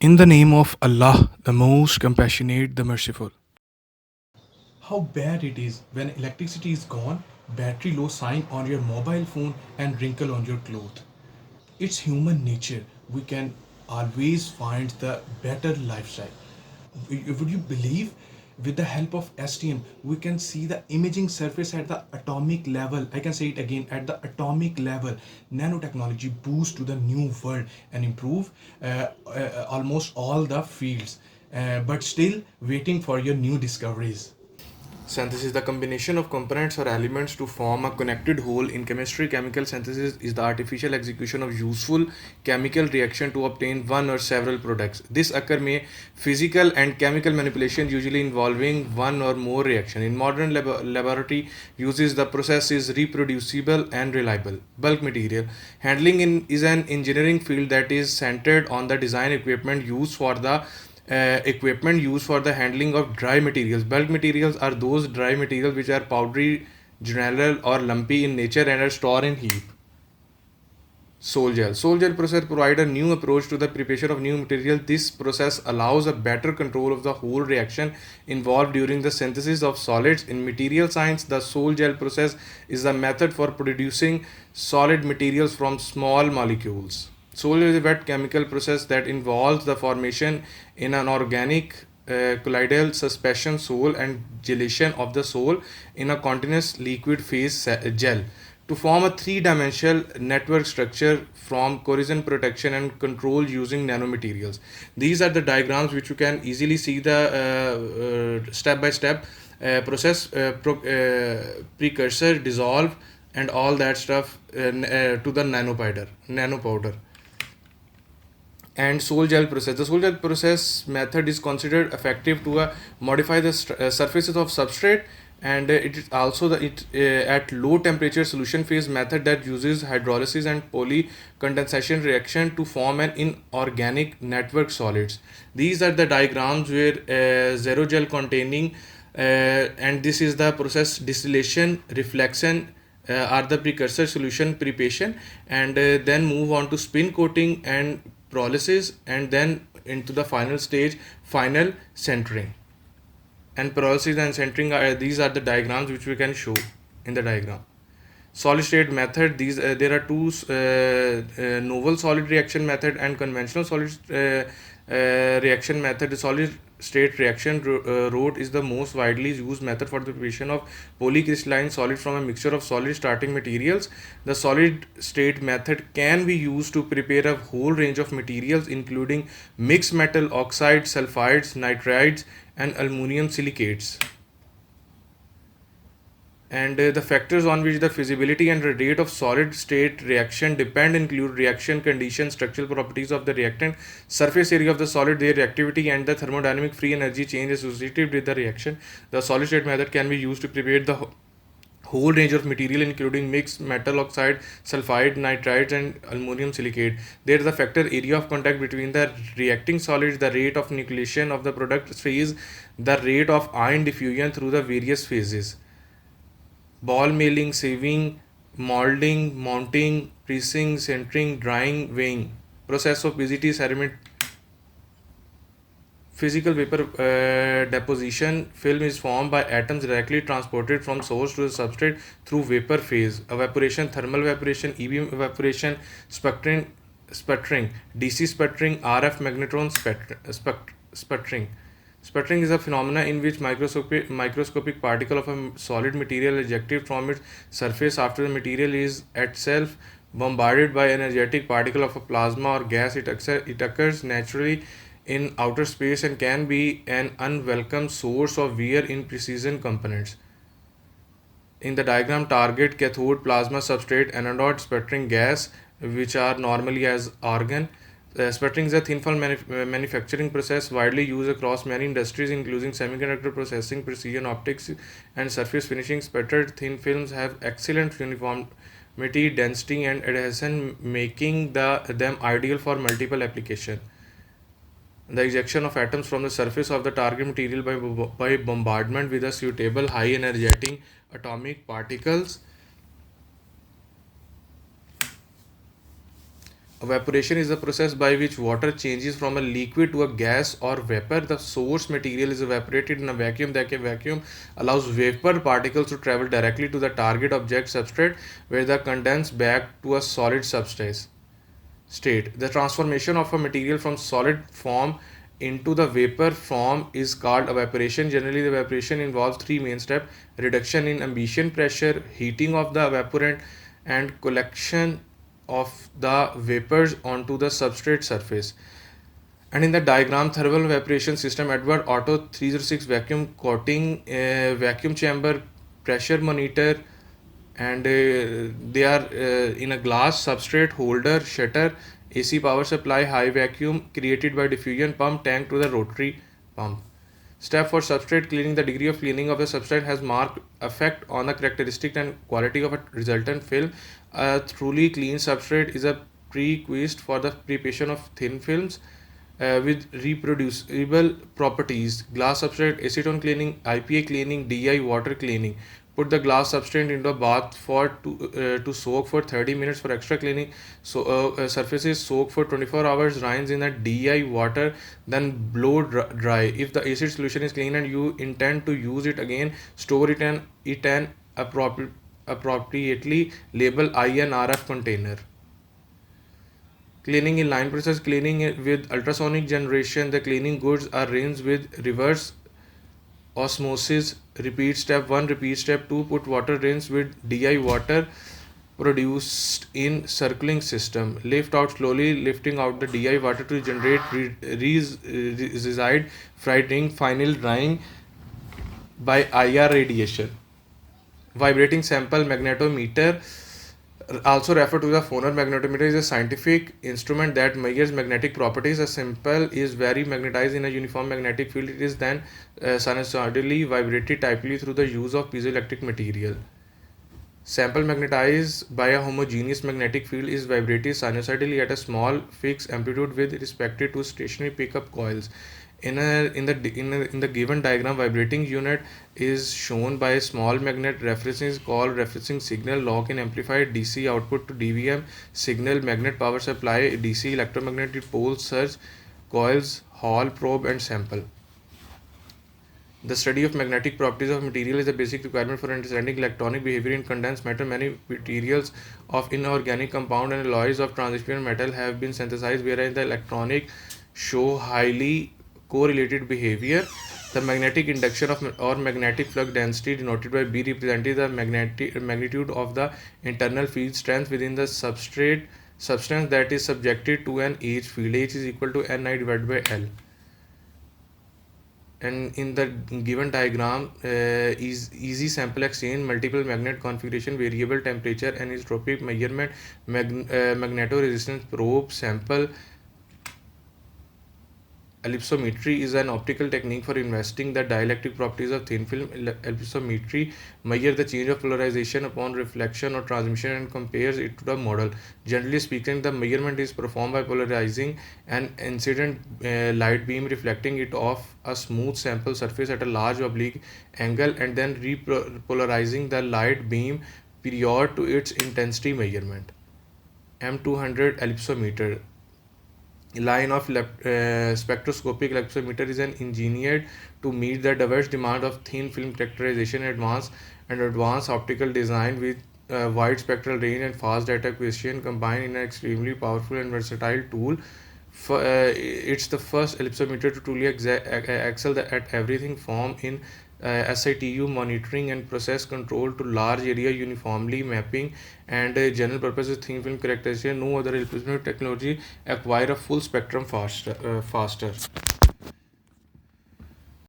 In the name of Allah, the most compassionate, the merciful. How bad it is when electricity is gone, battery low sign on your mobile phone and wrinkle on your cloth. It's human nature. We can always find the better lifestyle. Would you believe? With the help of STM, we can see the imaging surface at the atomic level. I can say it again, at the atomic level. Nanotechnology boost to the new world and improve almost all the fields. But still waiting for your new discoveries. Synthesis, the combination of components or elements to form a connected whole. In chemistry, chemical synthesis is the artificial execution of useful chemical reaction to obtain one or several products. This occur may physical and chemical manipulation, usually involving one or more reaction. In modern laboratory uses, the process is reproducible and reliable. Bulk material is an engineering field that is centered on the design equipment used for the handling of dry materials. Bulk materials are those dry materials which are powdery, granular, or lumpy in nature and are stored in heap. Sol gel. Sol gel process provide a new approach to the preparation of new material. This process allows a better control of the whole reaction involved during the synthesis of solids. In material science, the sol gel process is a method for producing solid materials from small molecules. Sol gel is a wet chemical process that involves the formation in an organic colloidal suspension sol and gelation of the sol in a continuous liquid phase gel to form a three-dimensional network structure from corrosion protection and control using nanomaterials. These are the diagrams which you can easily see the step-by-step process, precursor, dissolve, and all that stuff to the nanopowder. And sol gel process. The sol gel process method is considered effective to modify the surfaces of substrate, and it is also at low temperature solution phase method that uses hydrolysis and polycondensation reaction to form an inorganic network solids. These are the diagrams where zero gel containing and this is the process distillation, reflection, are the precursor solution preparation, and then move on to spin coating and pyrolysis, and then into the final stage, final centering. And pyrolysis and centering are, these are the diagrams which we can show in the diagram. Solid state method, these there are two novel solid reaction method and conventional solid reaction method. The solid state reaction route is the most widely used method for the preparation of polycrystalline solid from a mixture of solid starting materials. The solid state method can be used to prepare a whole range of materials including mixed metal oxides, sulfides, nitrides, and aluminum silicates. And the factors on which the feasibility and the rate of solid state reaction depend include reaction conditions, structural properties of the reactant, surface area of the solid, their reactivity, and the thermodynamic free energy change associated with the reaction. The solid state method can be used to prepare the whole range of material including mixed metal oxide, sulfide, nitrides, and aluminum silicate. There is the factor area of contact between the reacting solids, the rate of nucleation of the product phase, the rate of ion diffusion through the various phases. Ball milling, sieving, molding, mounting, pressing, centering, drying, weighing. Process of PCT ceramic physical vapor deposition. Film is formed by atoms directly transported from source to the substrate through vapor phase. Evaporation, thermal evaporation, E-beam evaporation, sputtering, DC sputtering, RF magnetron sputtering. Sputtering is a phenomenon in which microscopic particle of a solid material ejected from its surface after the material is itself bombarded by energetic particle of a plasma or gas. It occurs naturally in outer space and can be an unwelcome source of wear in precision components. In the diagram, target, cathode, plasma, substrate, anode, sputtering gas, which are normally as argon. Sputtering is a thin film manufacturing process widely used across many industries, including semiconductor processing, precision optics, and surface finishing. Sputtered thin films have excellent uniformity, density, and adhesion, making them ideal for multiple applications. The ejection of atoms from the surface of the target material by bombardment with a suitable high energetic atomic particles. Evaporation is the process by which water changes from a liquid to a gas or vapor. The source material is evaporated in a vacuum. The vacuum allows vapor particles to travel directly to the target object substrate, where they condense back to a solid substance state. The transformation of a material from solid form into the vapor form is called evaporation. Generally, the evaporation involves three main steps: reduction in ambient pressure, heating of the evaporant, and collection of the vapors onto the substrate surface. And in the diagram, thermal evaporation system, Edward Otto 306 vacuum coating, vacuum chamber, pressure monitor, and they are in a glass substrate holder, shutter, AC power supply, high vacuum created by diffusion pump, tank to the rotary pump. Step for substrate cleaning. The degree of cleaning of the substrate has marked effect on the characteristic and quality of a resultant film. A truly clean substrate is a prerequisite for the preparation of thin films with reproducible properties. Glass substrate, acetone cleaning, IPA cleaning, DI water cleaning. Put the glass substrate into a bath for to soak for 30 minutes for extra cleaning. So surfaces soak for 24 hours. Rinse in a DI water, then blow dry. If the acid solution is clean and you intend to use it again, store it in an appropriately labeled INRF container. Cleaning in line process. Cleaning with ultrasonic generation. The cleaning goods are rinsed with reverse osmosis. Repeat step 1, repeat step 2. Put water rinse with DI water produced in circling system. Lift out slowly, lifting out the DI water to generate reside fried ring. Final drying by IR radiation. Vibrating sample magnetometer, also referred to the phonon magnetometer, is a scientific instrument that measures magnetic properties. A sample is very magnetized in a uniform magnetic field. It is then sinusoidally vibrated typically through the use of piezoelectric material. Sample magnetized by a homogeneous magnetic field is vibrated sinusoidally at a small fixed amplitude with respect to stationary pickup coils. In the given diagram, vibrating unit is shown by a small magnet. Reference is called referencing signal. Lock in amplified DC output to DVM signal. Magnet power supply, DC electromagnetic pole surge coils, Hall probe, and sample. The study of magnetic properties of material is a basic requirement for understanding electronic behavior in condensed matter. Many materials of inorganic compound and alloys of transition metal have been synthesized, wherein the electronic show highly correlated behavior. The magnetic induction of or magnetic flux density, denoted by B, representing the magnitude of the internal field strength within the substrate substance that is subjected to an H field. H is equal to Ni divided by L. And in the given diagram, is easy sample exchange, multiple magnet configuration, variable temperature, anisotropic measurement, magnetoresistance probe, sample. Ellipsometry is an optical technique for investigating the dielectric properties of thin film. Ellipsometry measures the change of polarization upon reflection or transmission and compares it to the model. Generally speaking, the measurement is performed by polarizing an incident light beam, reflecting it off a smooth sample surface at a large oblique angle, and then repolarizing the light beam prior to its intensity measurement. M200 ellipsometer. Line of spectroscopic ellipsometer is engineered to meet the diverse demand of thin film characterization, advanced optical design with wide spectral range and fast data acquisition, combined in an extremely powerful and versatile tool. It's the first ellipsometer to truly excel at everything from in SITU monitoring and process control to large area uniformly mapping and general purpose thin film characterization. No other ellipsometer technology acquire a full spectrum faster.